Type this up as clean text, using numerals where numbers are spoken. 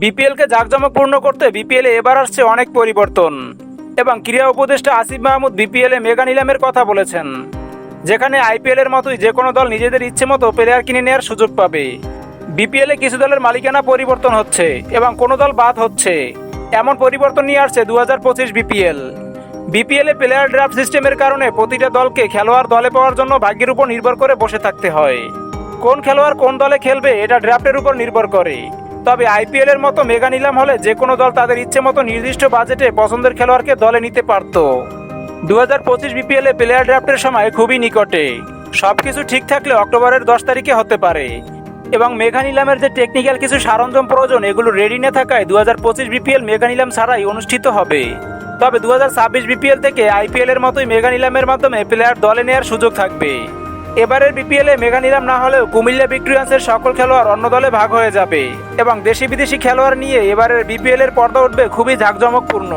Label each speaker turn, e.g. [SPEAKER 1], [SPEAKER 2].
[SPEAKER 1] বিপিএলকে জাঁকজমকপূর্ণ করতে বিপিএলে এবার আসছে অনেক পরিবর্তন এবং ক্রীড়া উপদেষ্টা আসিফ মাহমুদ বিপিএলে মেগা নিলামের কথা বলেছেন, যেখানে আইপিএলের মতোই যে কোনো দল নিজেদের ইচ্ছে মতো প্লেয়ার কিনে নেওয়ার সুযোগ পাবে। বিপিএলে কিছু দলের মালিকানা পরিবর্তন হচ্ছে এবং কোনো দল বাদ হচ্ছে, এমন পরিবর্তন নিয়ে আসছে 2025 বিপিএল। বিপিএলে প্লেয়ার ড্রাফট সিস্টেমের কারণে প্রতিটা দলকে খেলোয়াড় দলে পাওয়ার জন্য ভাগ্যের উপর নির্ভর করে বসে থাকতে হয়। কোন খেলোয়াড় কোন দলে খেলবে এটা ড্রাফটের উপর নির্ভর করে। তবে আইপিএল এর মতো মেগা নিলাম হলে যে কোনো দল তাদের ইচ্ছে মতো নির্দিষ্ট বাজেটে পছন্দের খেলোয়াড়কে দলে নিতে পারত। 2025 বিপিএলে প্লেয়ার ড্রাফটের সময় খুবই নিকটে, সবকিছু ঠিক থাকলে অক্টোবরের 10 তারিখে হতে পারে এবং মেগা নিলামের যে টেকনিক্যাল কিছু সরঞ্জাম প্রয়োজন এগুলো রেডি না থাকায় 2025 বিপিএল মেগা নিলাম ছাড়াই অনুষ্ঠিত হবে। তবে 2026 বিপিএল থেকে আইপিএল এর মতোই মেগা নিলামের মাধ্যমে প্লেয়ার দলে নেওয়ার সুযোগ থাকবে। এবারের বিপিএলে মেগা নিলাম না হলেও কুমিল্লা ভিক্টোরিয়ান্সের সকল খেলোয়াড় অন্য দলে ভাগ হয়ে যাবে এবং দেশি বিদেশি খেলোয়াড় নিয়ে এবারের বিপিএল এর পর্দা উঠবে খুবই জাঁকজমকপূর্ণ।